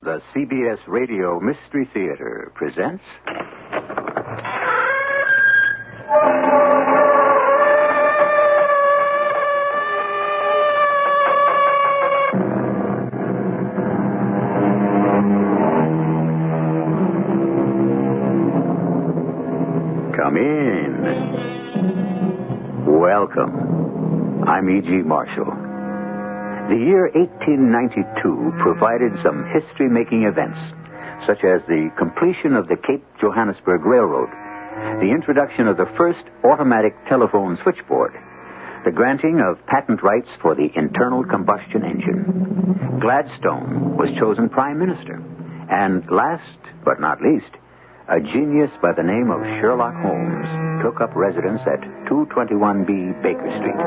The CBS Radio Mystery Theater presents... Come in. Welcome. I'm E.G. Marshall. The year 1892 provided some history-making events, such as the completion of the Cape Johannesburg Railroad, the introduction of the first automatic telephone switchboard, the granting of patent rights for the internal combustion engine. Gladstone was chosen Prime Minister, and last but not least, a genius by the name of Sherlock Holmes took up residence at 221B Baker Street,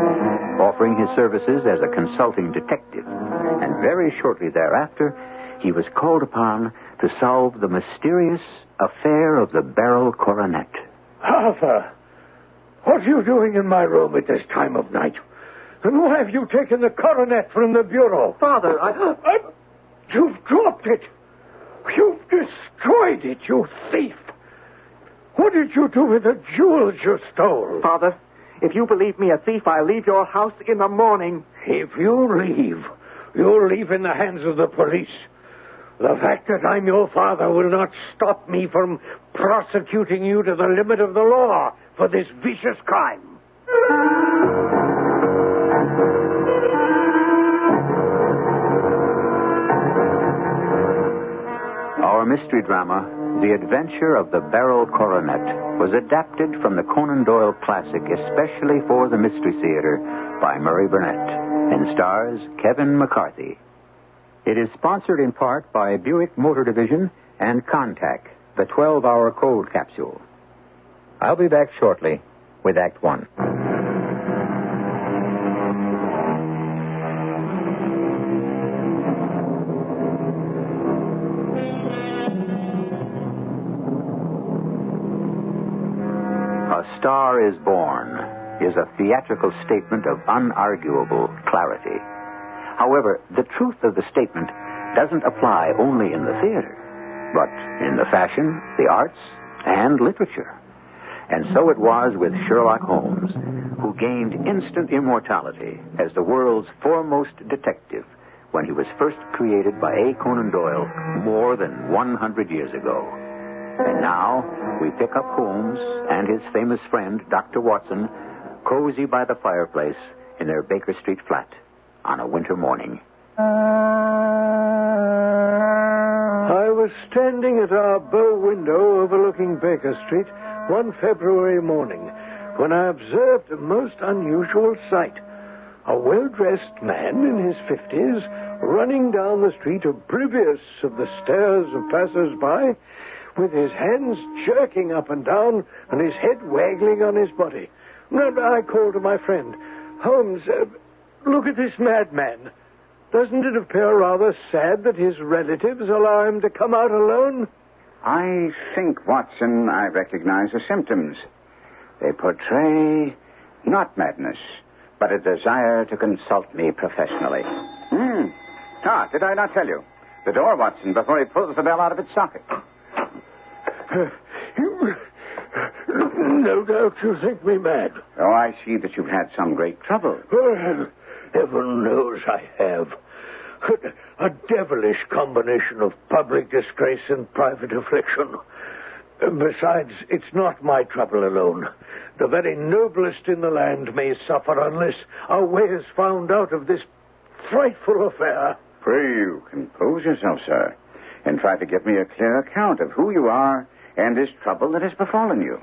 offering his services as a consulting detective. And very shortly thereafter, he was called upon to solve the mysterious affair of the Beryl Coronet. Arthur, what are you doing in my room at this time of night? And why have you taken the coronet from the bureau? Father, You've dropped it. You've destroyed it, you thief. What did you do with the jewels you stole? Father, if you believe me a thief, I'll leave your house in the morning. If you leave, you'll leave in the hands of the police. The fact that I'm your father will not stop me from prosecuting you to the limit of the law for this vicious crime. Our mystery drama, The Adventure of the Beryl Coronet, was adapted from the Conan Doyle classic especially for the Mystery Theater by Murray Burnett and stars Kevin McCarthy. It is sponsored in part by Buick Motor Division and Contact, the 12-hour cold capsule. I'll be back shortly with Act One. A Star is Born is a theatrical statement of unarguable clarity. However, the truth of the statement doesn't apply only in the theater, but in the fashion, the arts, and literature. And so it was with Sherlock Holmes, who gained instant immortality as the world's foremost detective when he was first created by A. Conan Doyle more than 100 years ago. And now, we pick up Holmes and his famous friend, Dr. Watson, cozy by the fireplace in their Baker Street flat on a winter morning. I was standing at our bow window overlooking Baker Street one February morning when I observed a most unusual sight. A well-dressed man in his 50s running down the street oblivious of the stares of passers-by, with his hands jerking up and down and his head waggling on his body. And I called to my friend, Holmes, look at this madman. Doesn't it appear rather sad that his relatives allow him to come out alone? I think, Watson, I recognize the symptoms. They portray not madness, but a desire to consult me professionally. Did I not tell you? The door, Watson, before he pulls the bell out of its socket. No doubt you think me mad. Oh, I see that you've had some great trouble. Well, heaven knows I have. A devilish combination of public disgrace and private affliction. Besides, it's not my trouble alone. The very noblest in the land may suffer unless a way is found out of this frightful affair. Pray you compose yourself, sir, and try to give me a clear account of who you are and this trouble that has befallen you.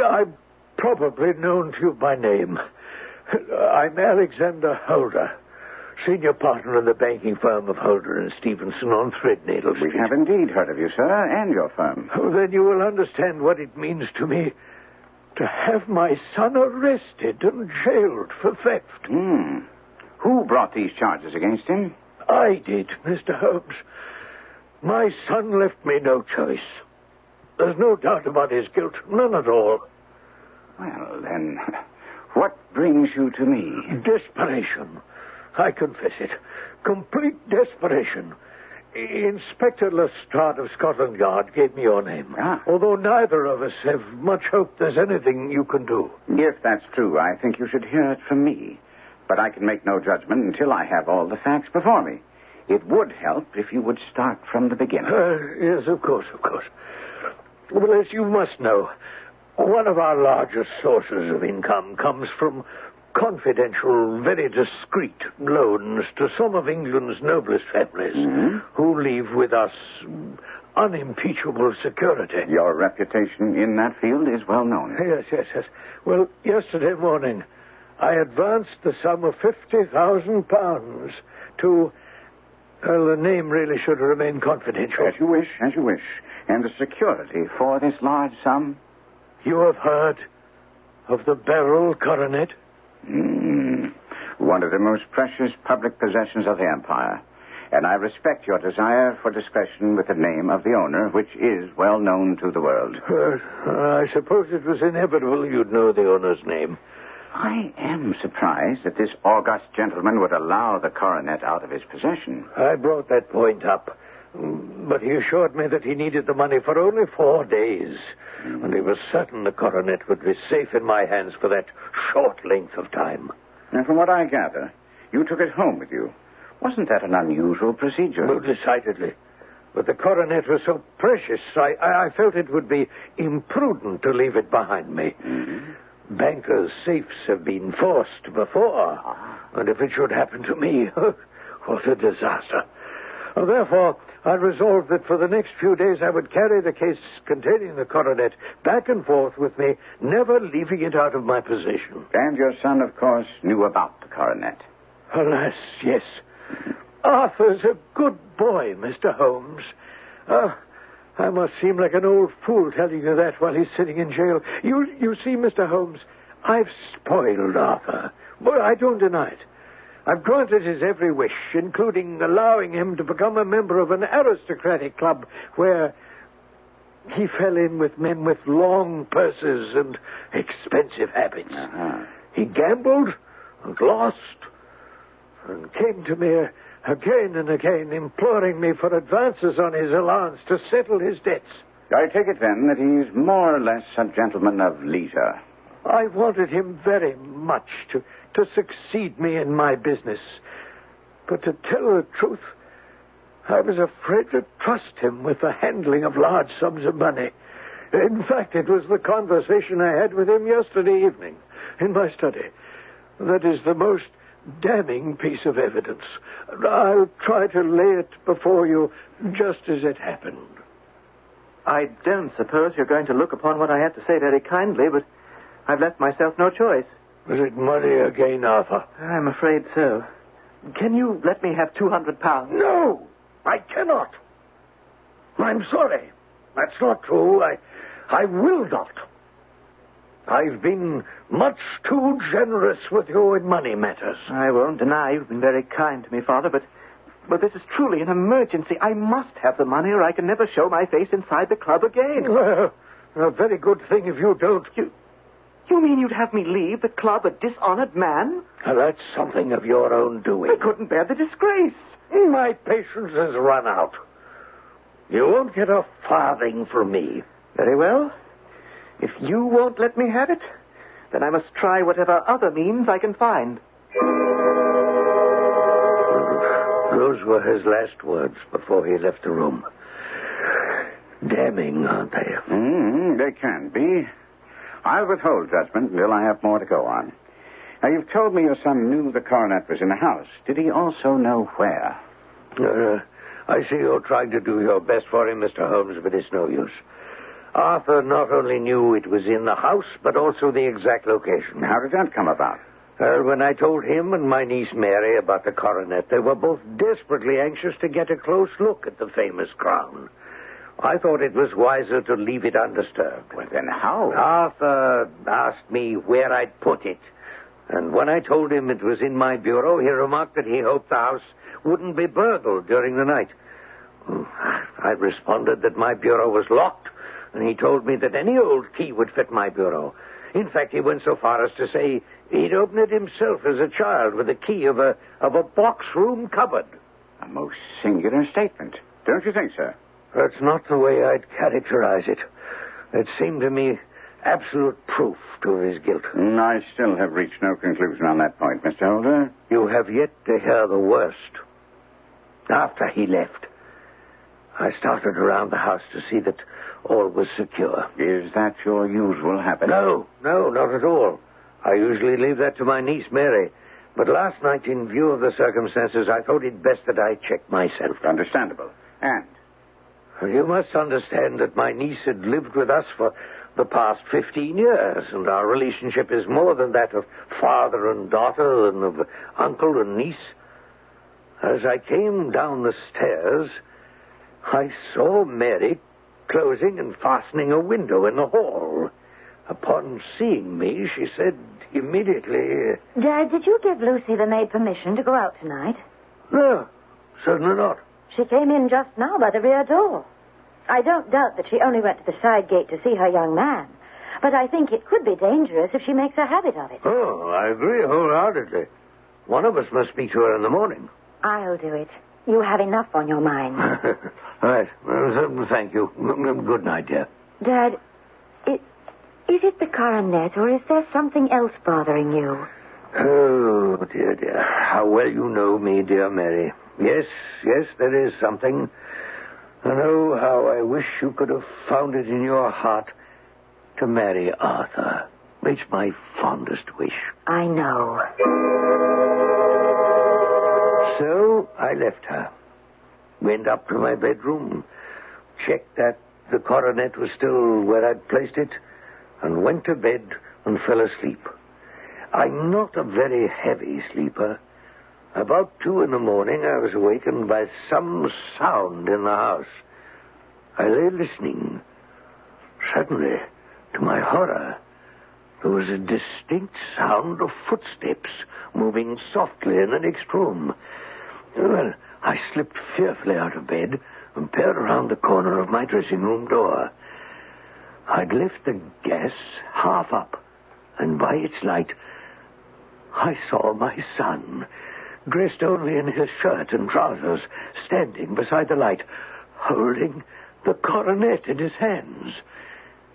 I'm probably known to you by name. I'm Alexander Holder, senior partner in the banking firm of Holder and Stevenson on Threadneedle Street. We have indeed heard of you, sir, and your firm. Oh, then you will understand what it means to me to have my son arrested and jailed for theft. Who brought these charges against him? I did, Mr. Holmes. My son left me no choice. There's no doubt about his guilt, none at all. Well, then, what brings you to me? Desperation. I confess it. Complete desperation. Inspector Lestrade of Scotland Yard gave me your name. Ah. Although neither of us have much hope there's anything you can do. If that's true, I think you should hear it from me. But I can make no judgment until I have all the facts before me. It would help if you would start from the beginning. Yes, of course. Well, as you must know, one of our largest sources of income comes from confidential, very discreet loans to some of England's noblest families who leave with us unimpeachable security. Your reputation in that field is well known. Yes. Well, yesterday morning, I advanced the sum of £50,000 to... Well, the name really should remain confidential. As you wish. And the security for this large sum? You have heard of the Beryl Coronet? One of the most precious public possessions of the Empire. And I respect your desire for discretion with the name of the owner, which is well known to the world. I suppose it was inevitable you'd know the owner's name. I am surprised that this august gentleman would allow the coronet out of his possession. I brought that point up. But he assured me that he needed the money for only 4 days. And he was certain the coronet would be safe in my hands for that short length of time. And from what I gather, you took it home with you. Wasn't that an unusual procedure? Well, decidedly. But the coronet was so precious, I felt it would be imprudent to leave it behind me. Bankers' safes have been forced before. And if it should happen to me, what a disaster. Therefore, I resolved that for the next few days I would carry the case containing the coronet back and forth with me, never leaving it out of my possession. And your son, of course, knew about the coronet. Alas, yes. Arthur's a good boy, Mr. Holmes. I must seem like an old fool telling you that while he's sitting in jail. You see, Mr. Holmes, I've spoiled Arthur. Well, I don't deny it. I've granted his every wish, including allowing him to become a member of an aristocratic club where he fell in with men with long purses and expensive habits. He gambled and lost and came to me again and again, imploring me for advances on his allowance to settle his debts. I take it, then, that he's more or less a gentleman of leisure. I wanted him very much to succeed me in my business. But to tell the truth, I was afraid to trust him with the handling of large sums of money. In fact, it was the conversation I had with him yesterday evening in my study that is the most damning piece of evidence. I'll try to lay it before you just as it happened. I don't suppose you're going to look upon what I have to say very kindly, but I've left myself no choice. Was it money again, Arthur? I'm afraid so. Can you let me have £200? No, I cannot. I'm sorry. That's not true. I will not. I've been much too generous with you in money matters. I won't deny you've been very kind to me, Father, but this is truly an emergency. I must have the money or I can never show my face inside the club again. Well, a very good thing if you don't. You mean you'd have me leave the club a dishonored man? Well, that's something of your own doing. I couldn't bear the disgrace. My patience has run out. You won't get a farthing from me. Very well. If you won't let me have it, then I must try whatever other means I can find. Those were his last words before he left the room. Damning, aren't they? They can be. I'll withhold judgment until I have more to go on. Now, you've told me your son knew the coronet was in the house. Did he also know where? I see you're trying to do your best for him, Mr. Holmes, but it's no use. Arthur not only knew it was in the house, but also the exact location. How did that come about? Well, when I told him and my niece Mary about the coronet, they were both desperately anxious to get a close look at the famous crown. I thought it was wiser to leave it undisturbed. Well, then how? Arthur asked me where I'd put it. And when I told him it was in my bureau, he remarked that he hoped the house wouldn't be burgled during the night. I responded that my bureau was locked, and he told me that any old key would fit my bureau. In fact, he went so far as to say he'd opened it himself as a child with the key of a box room cupboard. A most singular statement. Don't you think, sir? That's not the way I'd characterize it. It seemed to me absolute proof to his guilt. I still have reached no conclusion on that point, Mr. Holder. You have yet to hear the worst. After he left, I started around the house to see that all was secure. Is that your usual habit? No, not at all. I usually leave that to my niece, Mary. But last night, in view of the circumstances, I thought it best that I check myself. Understandable. And? You must understand that my niece had lived with us for the past 15 years, and our relationship is more than that of father and daughter and of uncle and niece. As I came down the stairs, I saw Mary closing and fastening a window in the hall. Upon seeing me, she said immediately... Dad, did you give Lucy the maid permission to go out tonight? No, certainly not. She came in just now by the rear door. I don't doubt that she only went to the side gate to see her young man. But I think it could be dangerous if she makes a habit of it. Oh, I agree wholeheartedly. One of us must speak to her in the morning. I'll do it. You have enough on your mind. Right. Thank you. Good night, dear. Dad, is it the coronet, or is there something else bothering you? Oh, dear. How well you know me, dear Mary. Yes, there is something. And oh, how I wish you could have found it in your heart to marry Arthur. It's my fondest wish. I know. So I left her. Went up to my bedroom, checked that the coronet was still where I'd placed it, and went to bed and fell asleep. I'm not a very heavy sleeper. About 2 a.m, I was awakened by some sound in the house. I lay listening. Suddenly, to my horror, there was a distinct sound of footsteps moving softly in the next room. Well, I slipped fearfully out of bed and peered around the corner of my dressing room door. I'd left the gas half up, and by its light, I saw my son, dressed only in his shirt and trousers, standing beside the light, holding the coronet in his hands.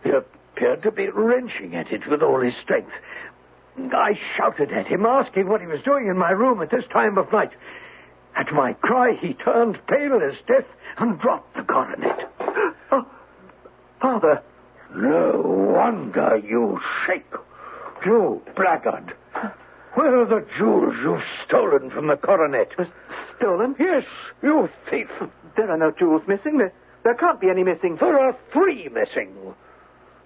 He appeared to be wrenching at it with all his strength. I shouted at him, asking what he was doing in my room at this time of night. At my cry, he turned pale as death and dropped the coronet. Oh, Father. No wonder you shake. You blackguard. Where are the jewels you've stolen from the coronet? Stolen? Yes, you thief. There are no jewels missing. There can't be any missing. There are 3 missing.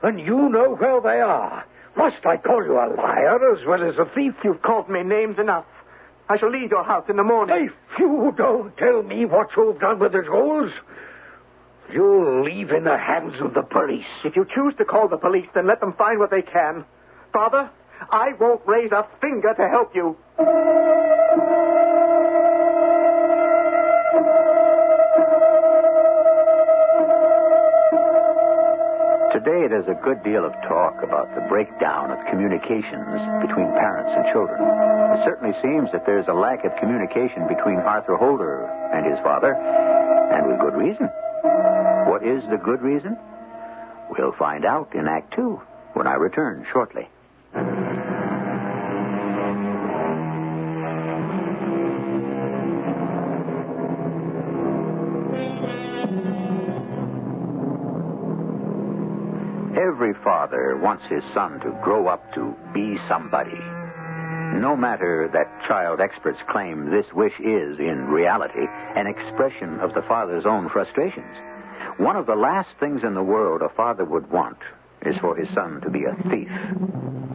And you know where they are. Must I call you a liar as well as a thief? You've called me names enough. I shall leave your house in the morning. If you don't tell me what you've done with the jewels, you'll leave in the hands of the police. If you choose to call the police, then let them find what they can. Father, I won't raise a finger to help you. Today, there's a good deal of talk about the breakdown of communications between parents and children. It certainly seems that there's a lack of communication between Arthur Holder and his father, and with good reason. What is the good reason? We'll find out in Act 2 when I return shortly. Every father wants his son to grow up to be somebody. No matter that child experts claim this wish is, in reality, an expression of the father's own frustrations. One of the last things in the world a father would want is for his son to be a thief.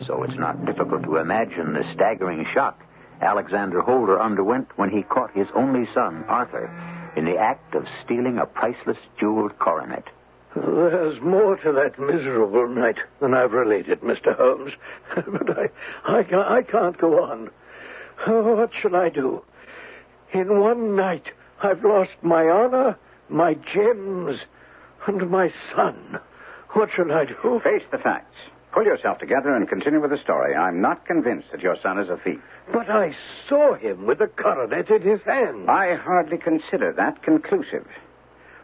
So it's not difficult to imagine the staggering shock Alexander Holder underwent when he caught his only son, Arthur, in the act of stealing a priceless jeweled coronet. There's more to that miserable night than I've related, Mr. Holmes. But I can't go on. Oh, what shall I do? In one night, I've lost my honor, my gems, and my son. What shall I do? Face the facts. Pull yourself together and continue with the story. I'm not convinced that your son is a thief. But I saw him with the coronet in his hand. I hardly consider that conclusive.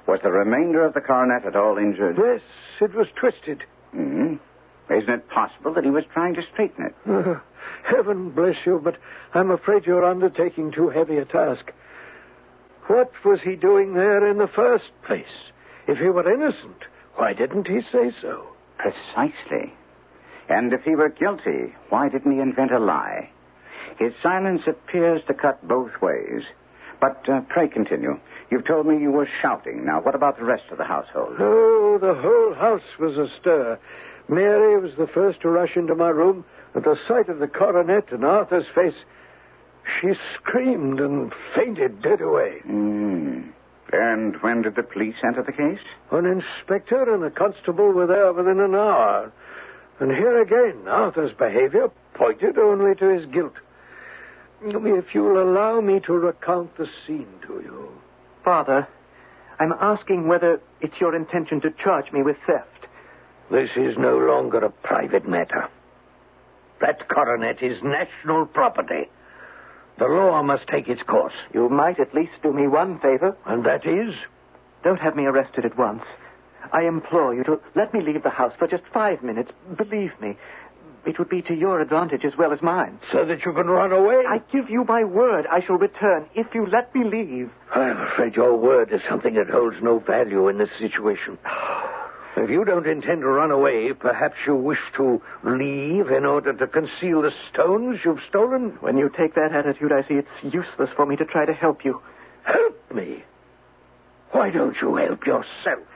Was the remainder of the coronet at all injured? Yes, it was twisted. Hmm. Isn't it possible that he was trying to straighten it? Heaven bless you, but I'm afraid you're undertaking too heavy a task. What was he doing there in the first place? If he were innocent, why didn't he say so? Precisely. And if he were guilty, why didn't he invent a lie? His silence appears to cut both ways. But pray continue. You've told me you were shouting. Now, what about the rest of the household? Oh, the whole house was astir. Mary was the first to rush into my room. At the sight of the coronet and Arthur's face, she screamed and fainted dead away. And when did the police enter the case? An inspector and a constable were there within an hour. And here again, Arthur's behavior pointed only to his guilt. If you'll allow me to recount the scene to you. Father, I'm asking whether it's your intention to charge me with theft. This is no longer a private matter. That coronet is national property. The law must take its course. You might at least do me one favor. And that is? Don't have me arrested at once. I implore you to let me leave the house for just 5 minutes. Believe me, it would be to your advantage as well as mine. So that you can run away? I give you my word I shall return if you let me leave. I'm afraid your word is something that holds no value in this situation. If you don't intend to run away, perhaps you wish to leave in order to conceal the stones you've stolen? When you take that attitude, I see it's useless for me to try to help you. Help me? Why don't you help yourself?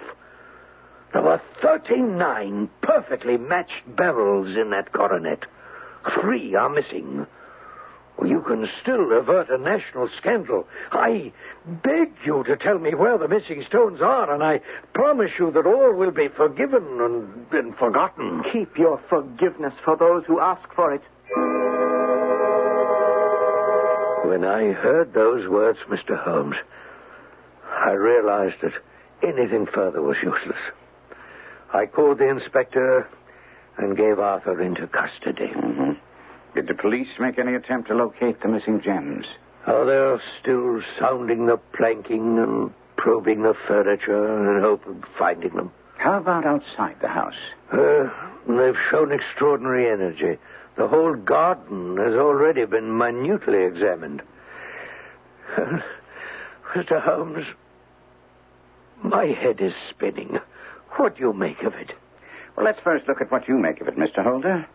There were 39 perfectly matched barrels in that coronet. 3 are missing. You can still avert a national scandal. I beg you to tell me where the missing stones are, and I promise you that all will be forgiven and forgotten. Keep your forgiveness for those who ask for it. When I heard those words, Mr. Holmes, I realized that anything further was useless. I called the inspector and gave Arthur into custody. Did the police make any attempt to locate the missing gems? Oh, they're still sounding the planking and probing the furniture in hope of finding them. How about outside the house? They've shown extraordinary energy. The whole garden has already been minutely examined. Mr. Holmes, my head is spinning. What do you make of it? Well, let's first look at what you make of it, Mr. Holder.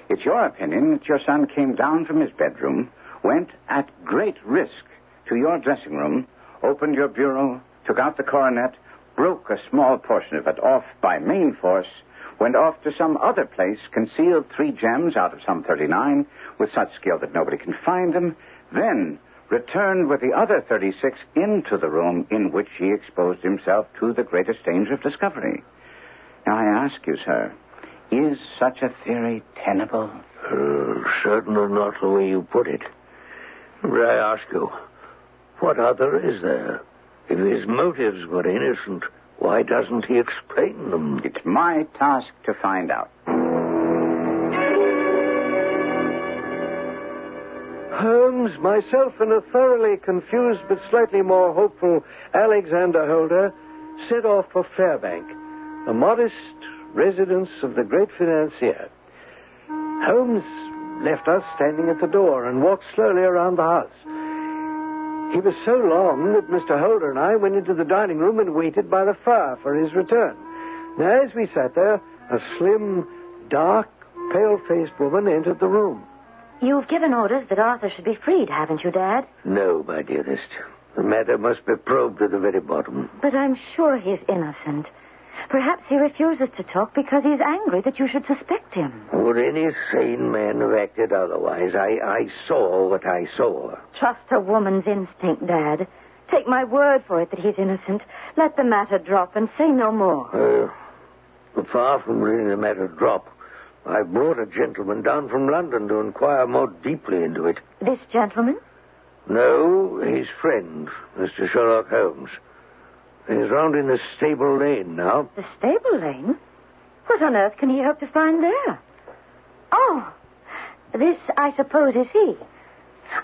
It's your opinion that your son came down from his bedroom, went at great risk to your dressing room, opened your bureau, took out the coronet, broke a small portion of it off by main force, went off to some other place, concealed 3 gems out of some 39 with such skill that nobody can find them, then returned with the other 36 into the room in which he exposed himself to the greatest danger of discovery. Now, I ask you, sir, is such a theory tenable? Certainly not the way you put it. But I ask you, what other is there? If his motives were innocent, why doesn't he explain them? It's my task to find out. Holmes, myself, and a thoroughly confused but slightly more hopeful Alexander Holder set off for Fairbank, a modest residence of the great financier. Holmes left us standing at the door and walked slowly around the house. He was so long that Mr. Holder and I went into the dining room and waited by the fire for his return. Now, as we sat there, a slim, dark, pale-faced woman entered the room. You've given orders that Arthur should be freed, haven't you, Dad? No, my dearest. The matter must be probed to the very bottom. But I'm sure he's innocent. Perhaps he refuses to talk because he's angry that you should suspect him. Would any sane man have acted otherwise? I saw what I saw. Trust a woman's instinct, Dad. Take my word for it that he's innocent. Let the matter drop and say no more. Far from letting the matter drop, I brought a gentleman down from London to inquire more deeply into it. This gentleman? No, his friend, Mr. Sherlock Holmes. He's round in the stable lane now. The stable lane? What on earth can he hope to find there? Oh, this, I suppose, is he.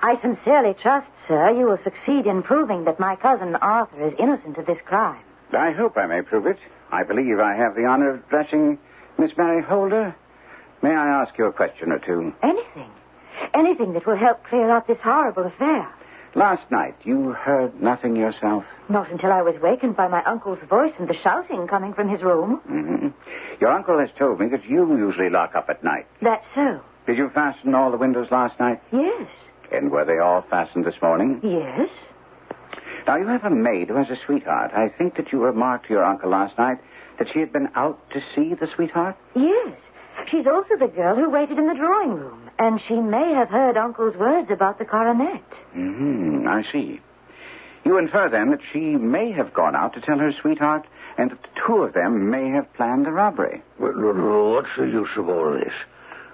I sincerely trust, sir, you will succeed in proving that my cousin Arthur is innocent of this crime. I hope I may prove it. I believe I have the honor of addressing Miss Mary Holder. May I ask you a question or two? Anything. Anything that will help clear up this horrible affair. Last night, you heard nothing yourself? Not until I was wakened by my uncle's voice and the shouting coming from his room. Mm-hmm. Your uncle has told me that you usually lock up at night. That's so. Did you fasten all the windows last night? Yes. And were they all fastened this morning? Yes. Now, you have a maid who has a sweetheart. I think that you remarked to your uncle last night that she had been out to see the sweetheart? Yes. She's also the girl who waited in the drawing room, and she may have heard Uncle's words about the coronet. I see. You infer, then, that she may have gone out to tell her sweetheart, and that the two of them may have planned the robbery. Well, what's the use of all this?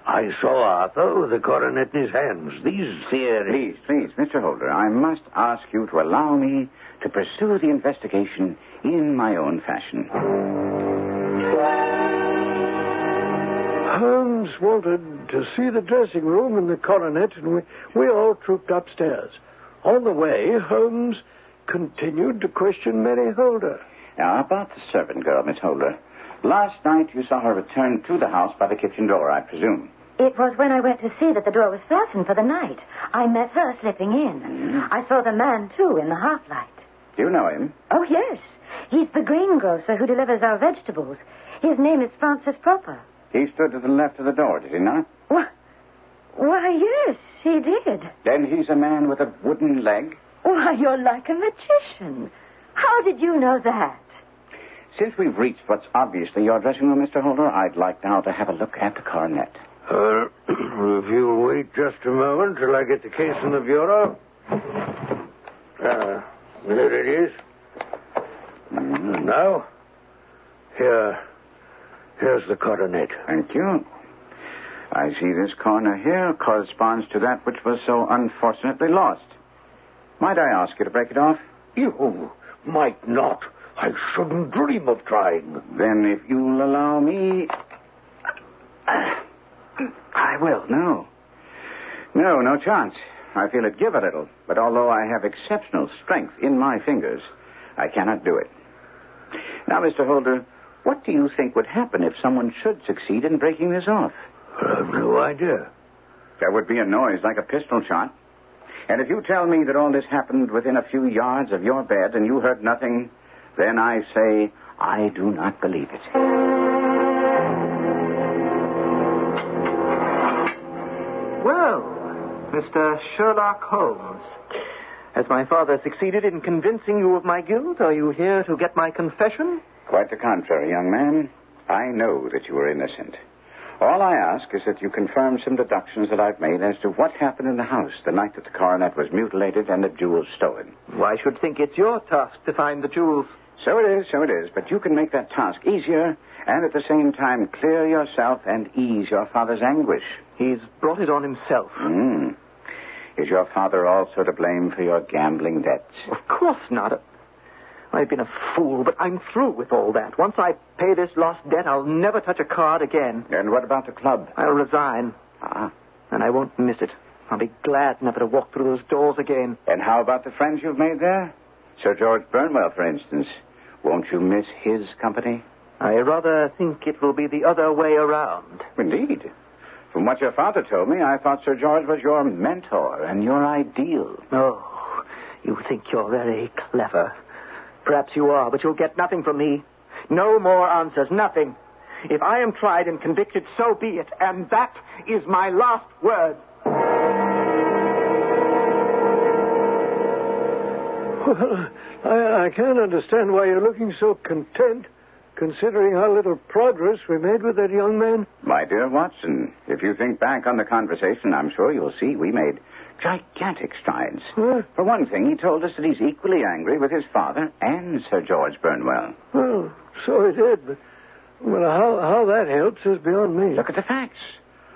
I saw Arthur with the coronet in his hands. These theories... Please, Mr. Holder, I must ask you to allow me to pursue the investigation in my own fashion. Holmes wanted to see the dressing room and the coronet, and we all trooped upstairs. On the way, Holmes continued to question Mary Holder. Now, about the servant girl, Miss Holder. Last night you saw her return to the house by the kitchen door, I presume. It was when I went to see that the door was fastened for the night. I met her slipping in. I saw the man, too, in the half-light. Do you know him? Oh, yes. He's the greengrocer who delivers our vegetables. His name is Francis Proper. He stood to the left of the door, did he not? Why, yes, he did. Then he's a man with a wooden leg? Why, you're like a magician. How did you know that? Since we've reached what's obviously your dressing room, Mr. Holder, I'd like now to have a look at the coronet. If you'll wait just a moment till I get the case in the bureau. There it is. Now, here's the coronet. Thank you. I see this corner here corresponds to that which was so unfortunately lost. Might I ask you to break it off? You might not. I shouldn't dream of trying. Then if you'll allow me... I will. No chance. I feel it give a little, but although I have exceptional strength in my fingers, I cannot do it. Now, Mr. Holder, what do you think would happen if someone should succeed in breaking this off? I have no idea. There would be a noise like a pistol shot. And if you tell me that all this happened within a few yards of your bed and you heard nothing, then I say I do not believe it. Well, Mr. Sherlock Holmes, has my father succeeded in convincing you of my guilt? Are you here to get my confession? Quite the contrary, young man. I know that you are innocent. All I ask is that you confirm some deductions that I've made as to what happened in the house the night that the coronet was mutilated and the jewels stolen. Well, I should think it's your task to find the jewels. So it is. But you can make that task easier and at the same time clear yourself and ease your father's anguish. He's brought it on himself. Is your father also to blame for your gambling debts? Of course not. I've been a fool, but I'm through with all that. Once I pay this lost debt, I'll never touch a card again. And what about the club? I'll resign. And I won't miss it. I'll be glad never to walk through those doors again. And how about the friends you've made there? Sir George Burnwell, for instance. Won't you miss his company? I rather think it will be the other way around. Indeed. From what your father told me, I thought Sir George was your mentor and your ideal. Oh, you think you're very clever. Perhaps you are, but you'll get nothing from me. No more answers, nothing. If I am tried and convicted, so be it. And that is my last word. Well, I can't understand why you're looking so content, considering how little progress we made with that young man. My dear Watson, if you think back on the conversation, I'm sure you'll see we made gigantic strides. For one thing, he told us that he's equally angry with his father and Sir George Burnwell. Well, so he did, but how that helps is beyond me. Look at the facts.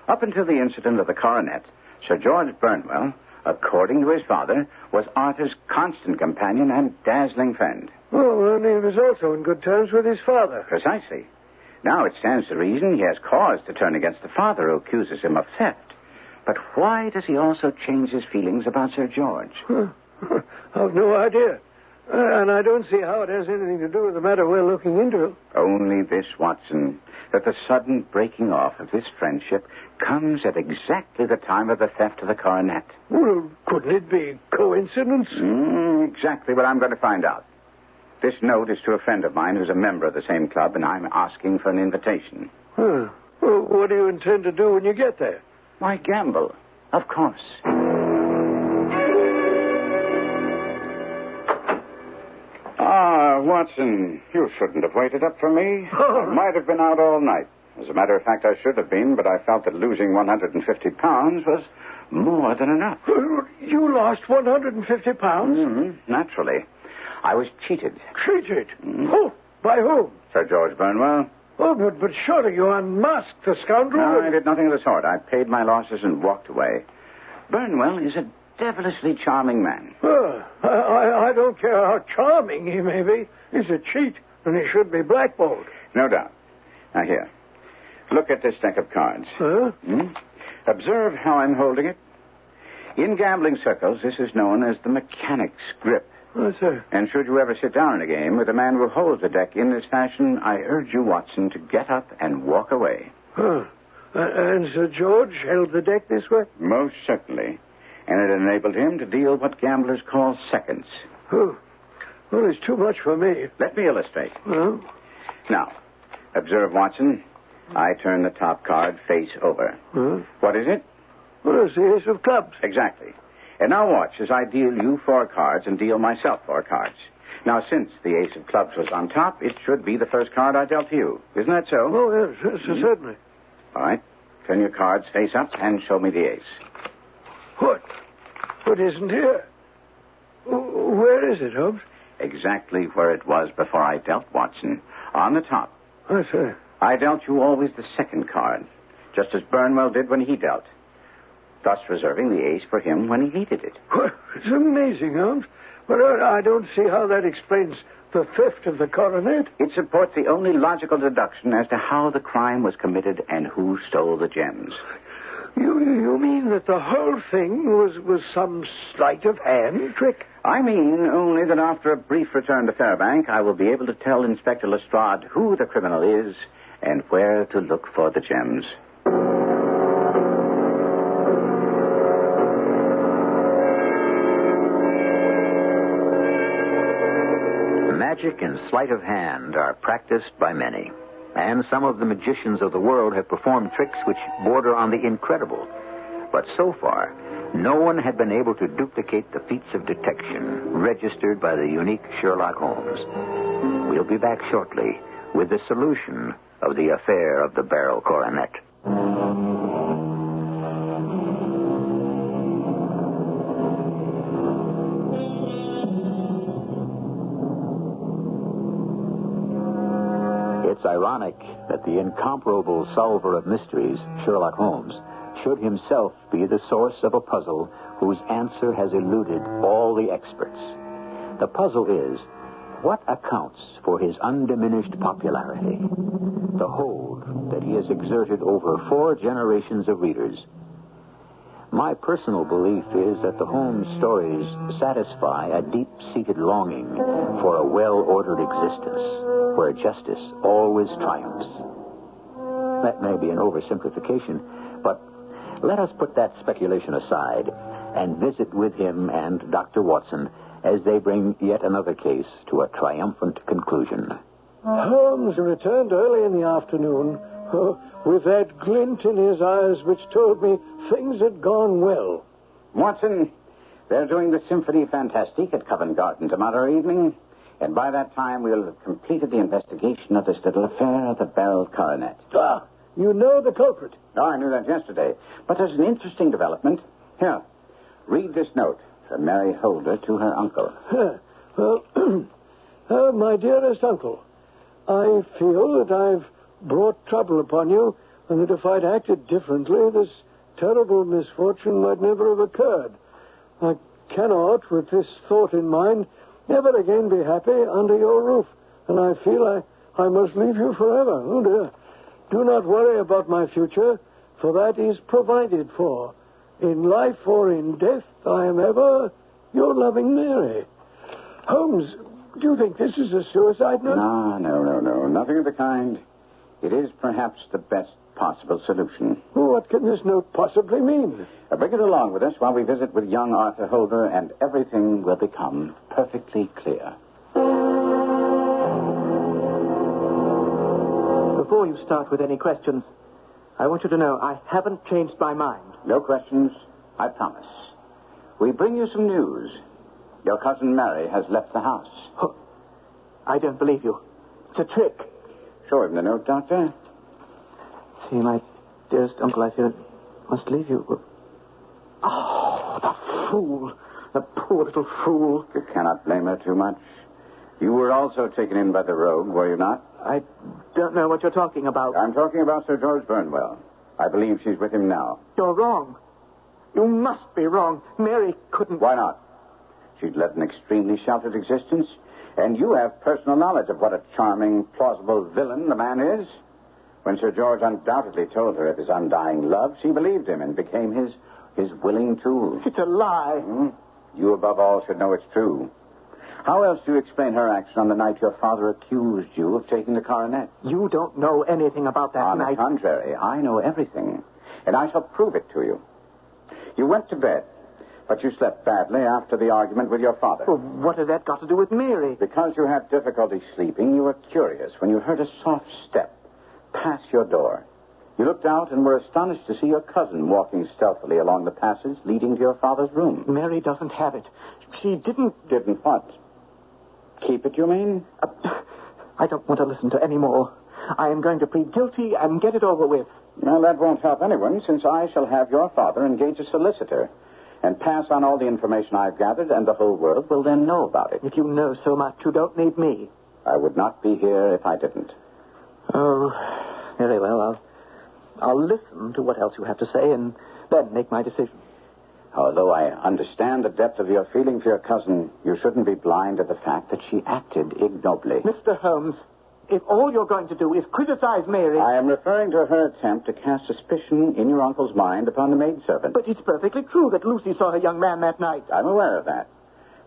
Up until the incident of the coronet, Sir George Burnwell, according to his father, was Arthur's constant companion and dazzling friend. Well, and he was also in good terms with his father. Precisely. Now it stands to reason he has cause to turn against the father who accuses him of theft. But why does he also change his feelings about Sir George? I've no idea. And I don't see how it has anything to do with the matter we're looking into. Only this, Watson, that the sudden breaking off of this friendship comes at exactly the time of the theft of the coronet. Well, couldn't it be coincidence? Exactly what I'm going to find out. This note is to a friend of mine who's a member of the same club, and I'm asking for an invitation. Well, what do you intend to do when you get there? Why, gamble, of course. Watson, you shouldn't have waited up for me. I might have been out all night. As a matter of fact, I should have been, but I felt that losing 150 pounds was more than enough. You lost 150 pounds? Naturally. I was cheated. Cheated? Oh, by whom? Sir George Burnwell. Oh, but surely you unmasked the scoundrel. No, I did nothing of the sort. I paid my losses and walked away. Burnwell is a devilishly charming man. I don't care how charming he may be. He's a cheat, and he should be blackballed. No doubt. Now, here. Look at this deck of cards. Huh? Observe how I'm holding it. In gambling circles, this is known as the mechanic's grip. Oh, sir. And should you ever sit down in a game with a man who holds the deck in this fashion, I urge you, Watson, to get up and walk away. And Sir George held the deck this way? Most certainly. And it enabled him to deal what gamblers call seconds. Oh. Well, it's too much for me. Let me illustrate. Well? Now, observe, Watson. I turn the top card face over. What is it? Well, it's the ace of clubs. Exactly. And now watch as I deal you 4 cards and deal myself 4 cards. Now, since the ace of clubs was on top, it should be the first card I dealt to you. Isn't that so? Oh, yes, certainly. All right. Turn your cards face up and show me the ace. What? What isn't here? Where is it, Holmes? Exactly where it was before I dealt, Watson. On the top. I see. I dealt you always the second card, just as Burnwell did when he dealt, thus reserving the ace for him when he needed it. Well, it's amazing, Holmes. But I don't see how that explains the theft of the coronet. It supports the only logical deduction as to how the crime was committed and who stole the gems. You mean that the whole thing was some sleight of hand trick? I mean only that after a brief return to Fairbank, I will be able to tell Inspector Lestrade who the criminal is and where to look for the gems. Magic and sleight of hand are practiced by many. And some of the magicians of the world have performed tricks which border on the incredible. But so far, no one had been able to duplicate the feats of detection registered by the unique Sherlock Holmes. We'll be back shortly with the solution of the affair of the Beryl coronet. It's ironic that the incomparable solver of mysteries, Sherlock Holmes, should himself be the source of a puzzle whose answer has eluded all the experts. The puzzle is, what accounts for his undiminished popularity? The hold that he has exerted over 4 generations of readers. My personal belief is that the Holmes stories satisfy a deep-seated longing for a well-ordered existence where justice always triumphs. That may be an oversimplification, but let us put that speculation aside and visit with him and Dr. Watson as they bring yet another case to a triumphant conclusion. Holmes returned early in the afternoon with that glint in his eyes which told me things had gone well. Watson, they're doing the Symphonie Fantastique at Covent Garden tomorrow evening, and by that time we'll have completed the investigation of this little affair of the Beryl coronet. Ah, you know the culprit. Oh, I knew that yesterday. But there's an interesting development. Here, read this note from Mary Holder to her uncle. Well, my dearest uncle, I feel that I've brought trouble upon you, and that if I'd acted differently, this terrible misfortune might never have occurred. I cannot, with this thought in mind, ever again be happy under your roof, and I feel I must leave you forever. Oh, dear. Do not worry about my future, for that is provided for. In life or in death, I am ever your loving Mary. Holmes, do you think this is a suicide note? No. Nothing of the kind. It is perhaps the best possible solution. What can this note possibly mean? Bring it along with us while we visit with young Arthur Holder, and everything will become perfectly clear. Before you start with any questions, I want you to know I haven't changed my mind. No questions, I promise. We bring you some news. Your cousin Mary has left the house. Oh, I don't believe you. It's a trick. Show him the note, Doctor. See, my dearest uncle, I fear I must leave you. Oh, the fool. The poor little fool. You cannot blame her too much. You were also taken in by the rogue, were you not? I don't know what you're talking about. I'm talking about Sir George Burnwell. I believe she's with him now. You're wrong. You must be wrong. Mary couldn't... Why not? She'd led an extremely sheltered existence, and you have personal knowledge of what a charming, plausible villain the man is. When Sir George undoubtedly told her of his undying love, she believed him and became his willing tool. It's a lie. You, above all, should know it's true. How else do you explain her action on the night your father accused you of taking the coronet? You don't know anything about that night. On the contrary, I know everything, and I shall prove it to you. You went to bed, but you slept badly after the argument with your father. Well, what has that got to do with Mary? Because you had difficulty sleeping, you were curious when you heard a soft step pass your door. You looked out and were astonished to see your cousin walking stealthily along the passage leading to your father's room. Mary doesn't have it. She didn't... Didn't what? Keep it, you mean? I don't want to listen to any more. I am going to plead guilty and get it over with. Well, that won't help anyone, since I shall have your father engage a solicitor and pass on all the information I've gathered, and the whole world will then know about it. If you know so much, you don't need me. I would not be here if I didn't. Oh, very well. I'll listen to what else you have to say and then make my decision. Although I understand the depth of your feeling for your cousin, you shouldn't be blind to the fact that she acted ignobly. Mr. Holmes, if all you're going to do is criticize Mary... I am referring to her attempt to cast suspicion in your uncle's mind upon the maidservant. But it's perfectly true that Lucy saw her young man that night. I'm aware of that.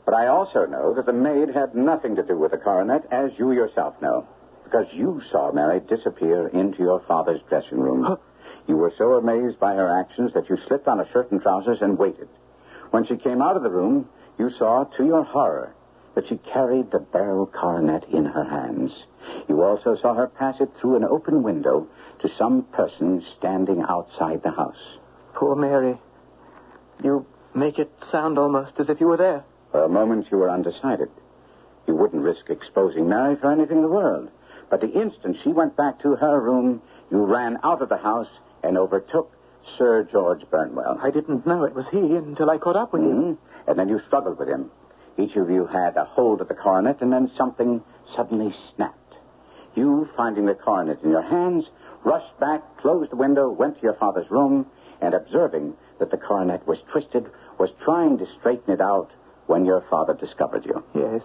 But I also know that the maid had nothing to do with the coronet, as you yourself know. Because you saw Mary disappear into your father's dressing room. Huh? You were so amazed by her actions that you slipped on a shirt and trousers and waited. When she came out of the room, you saw, to your horror, that she carried the Beryl coronet in her hands. You also saw her pass it through an open window to some person standing outside the house. Poor Mary. You make it sound almost as if you were there. For a moment, you were undecided. You wouldn't risk exposing Mary for anything in the world. But the instant she went back to her room, you ran out of the house and overtook Sir George Burnwell. I didn't know it was he until I caught up with you. And then you struggled with him. Each of you had a hold of the coronet, and then something suddenly snapped. You, finding the coronet in your hands, rushed back, closed the window, went to your father's room, and observing that the coronet was twisted, was trying to straighten it out when your father discovered you. Yes.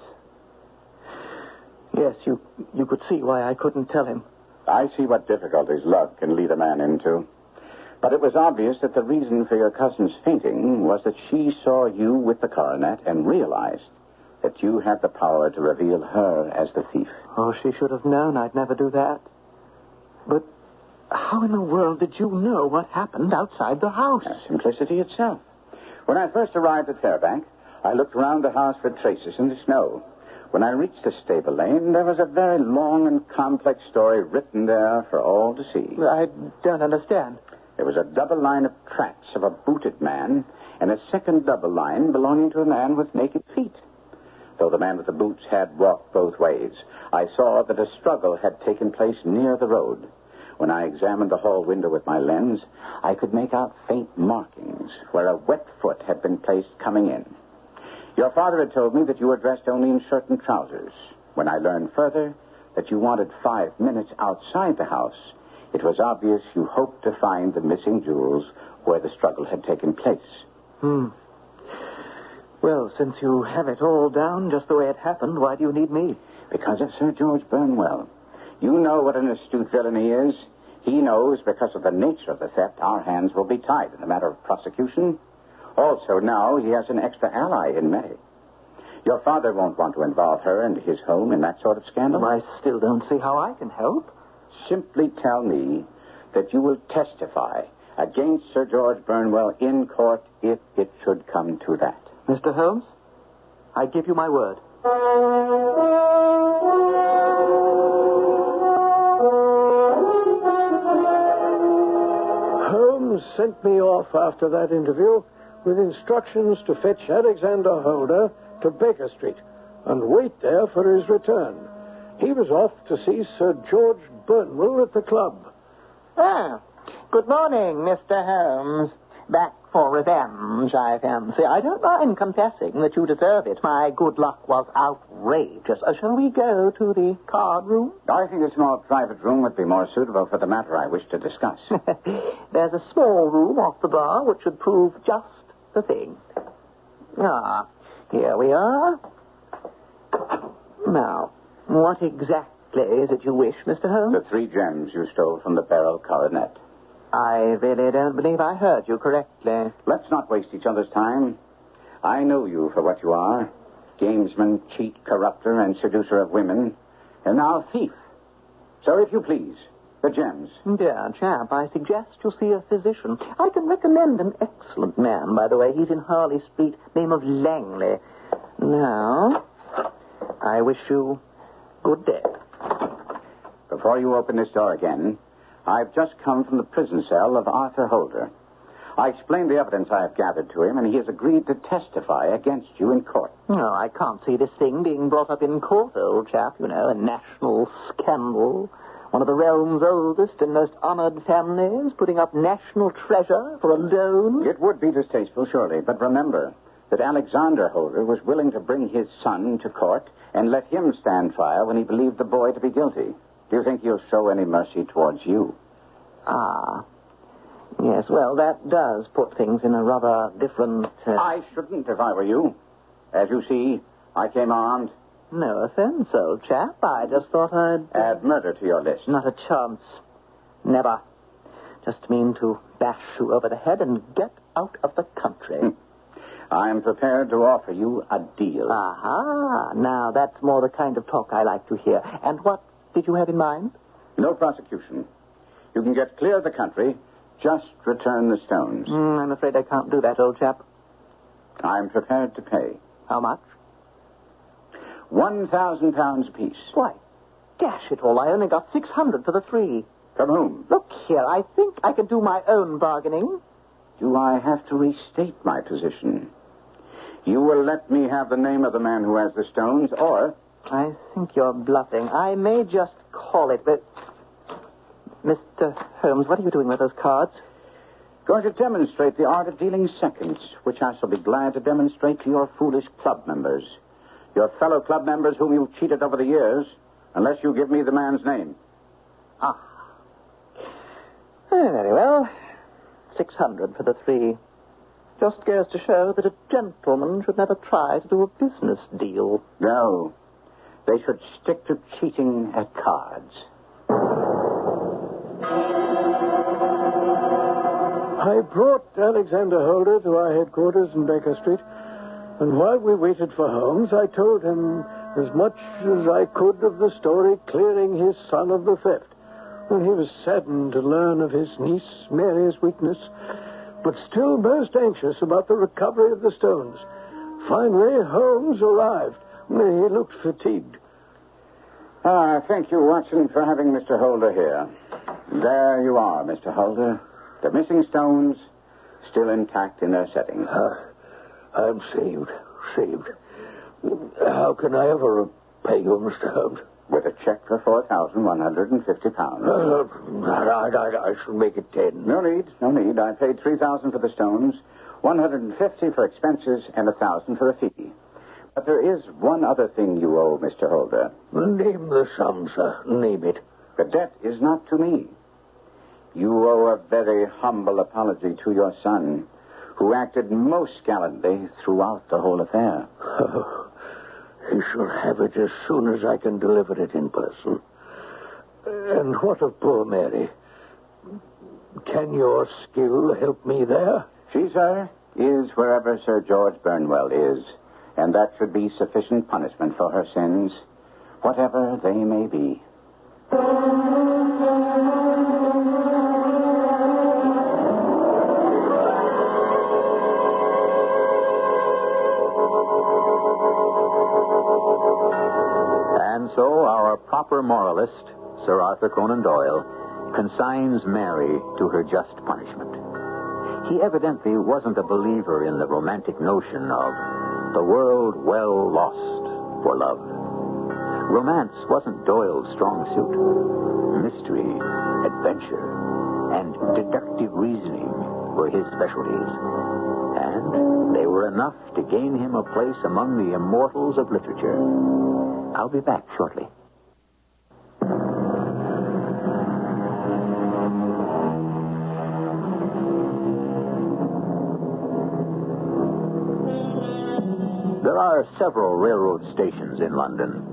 Yes, you could see why I couldn't tell him. I see what difficulties love can lead a man into. But it was obvious that the reason for your cousin's fainting was that she saw you with the coronet and realized that you had the power to reveal her as the thief. Oh, she should have known I'd never do that. But how in the world did you know what happened outside the house? Simplicity itself. When I first arrived at Fairbank, I looked around the house for traces in the snow. When I reached the stable lane, there was a very long and complex story written there for all to see. I don't understand. There was a double line of tracks of a booted man and a second double line belonging to a man with naked feet. Though the man with the boots had walked both ways, I saw that a struggle had taken place near the road. When I examined the hall window with my lens, I could make out faint markings where a wet foot had been placed coming in. Your father had told me that you were dressed only in shirt and trousers. When I learned further that you wanted 5 minutes outside the house, it was obvious you hoped to find the missing jewels where the struggle had taken place. Well, since you have it all down just the way it happened, why do you need me? Because of Sir George Burnwell. You know what an astute villain he is. He knows, because of the nature of the theft, our hands will be tied in the matter of prosecution. Also, now he has an extra ally in May. Your father won't want to involve her and his home in that sort of scandal. I still don't see how I can help. Simply tell me that you will testify against Sir George Burnwell in court if it should come to that. Mr. Holmes, I give you my word. Holmes sent me off after that interview with instructions to fetch Alexander Holder to Baker Street and wait there for his return. He was off to see Sir George Burnwell at the club. Ah, good morning, Mr. Holmes. Back for revenge, I fancy. I don't mind confessing that you deserve it. My good luck was outrageous. Shall we go to the card room? I think a small private room would be more suitable for the matter I wish to discuss. There's a small room off the bar which should prove just the thing. Ah, here we are. Now, what exactly is it you wish, Mr. Holmes? The 3 gems you stole from the Beryl Coronet. I really don't believe I heard you correctly. Let's not waste each other's time. I know you for what you are. Gamesman, cheat, corrupter, and seducer of women. And now thief. So if you please, the gems. Dear chap, I suggest you see a physician. I can recommend an excellent man, by the way. He's in Harley Street, name of Langley. Now, I wish you good day. Before you open this door again, I've just come from the prison cell of Arthur Holder. I explained the evidence I have gathered to him, and he has agreed to testify against you in court. No, I can't see this thing being brought up in court, old chap. You know, a national scandal. One of the realm's oldest and most honored families putting up national treasure for a loan. It would be distasteful, surely, but remember that Alexander Holder was willing to bring his son to court and let him stand trial when he believed the boy to be guilty. Do you think he'll show any mercy towards you? Ah. Yes, well, that does put things in a rather different... I shouldn't if I were you. As you see, I came armed. No offense, old chap. I just thought I'd... Add murder to your list. Not a chance. Never. Just mean to bash you over the head and get out of the country. I'm prepared to offer you a deal. Aha. Now, that's more the kind of talk I like to hear. And what did you have in mind? No prosecution. You can get clear of the country. Just return the stones. I'm afraid I can't do that, old chap. I'm prepared to pay. How much? £1,000 apiece. Why, dash it all, I only got 600 for the 3. From whom? Look here, I think I can do my own bargaining. Do I have to restate my position? You will let me have the name of the man who has the stones, or... I think you're bluffing. I may just call it, but... Mr. Holmes, what are you doing with those cards? Going to demonstrate the art of dealing seconds, which I shall be glad to demonstrate to your foolish club members. Your fellow club members whom you've cheated over the years, unless you give me the man's name. Ah. Very well. 600 for the 3. Just goes to show that a gentleman should never try to do a business deal. No. They should stick to cheating at cards. I brought Alexander Holder to our headquarters in Baker Street, and while we waited for Holmes, I told him as much as I could of the story clearing his son of the theft. Well, he was saddened to learn of his niece Mary's weakness, but still most anxious about the recovery of the stones. Finally, Holmes arrived. He looked fatigued. Thank you, Watson, for having Mr. Holder here. There you are, Mr. Holder. The missing stones still intact in their setting. I'm saved. How can I ever repay you, Mr. Holmes? With a check for £4,150. I shall make it 10. No need. I paid $3,000 for the stones, $150 for expenses, and $1,000 for a fee. But there is one other thing you owe, Mr. Holder. Name the sum, sir. Name it. The debt is not to me. You owe a very humble apology to your son, who acted most gallantly throughout the whole affair. He shall have it as soon as I can deliver it in person. And what of poor Mary? Can your skill help me there? She, sir, is wherever Sir George Burnwell is, and that should be sufficient punishment for her sins, whatever they may be. And so our proper moralist, Sir Arthur Conan Doyle, consigns Mary to her just punishment. He evidently wasn't a believer in the romantic notion of the world well lost for love. Romance wasn't Doyle's strong suit. Mystery, adventure, and deductive reasoning were his specialties. And they were enough to gain him a place among the immortals of literature. I'll be back shortly. There are several railroad stations in London,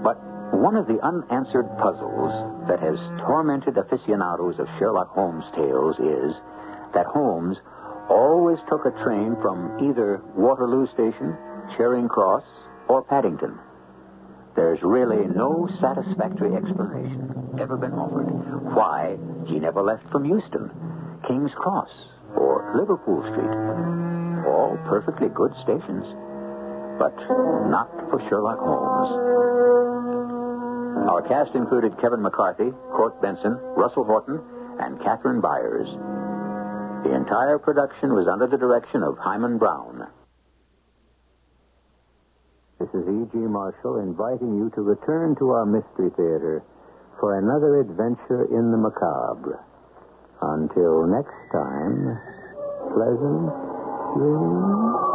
but one of the unanswered puzzles that has tormented aficionados of Sherlock Holmes tales is that Holmes always took a train from either Waterloo Station, Charing Cross, or Paddington. There's really no satisfactory explanation ever been offered why he never left from Euston, King's Cross, or Liverpool Street. All perfectly good stations, but not for Sherlock Holmes. Our cast included Kevin McCarthy, Court Benson, Russell Horton, and Catherine Byers. The entire production was under the direction of Himan Brown. This is E.G. Marshall inviting you to return to our Mystery Theater for another adventure in the macabre. Until next time, pleasant dreams.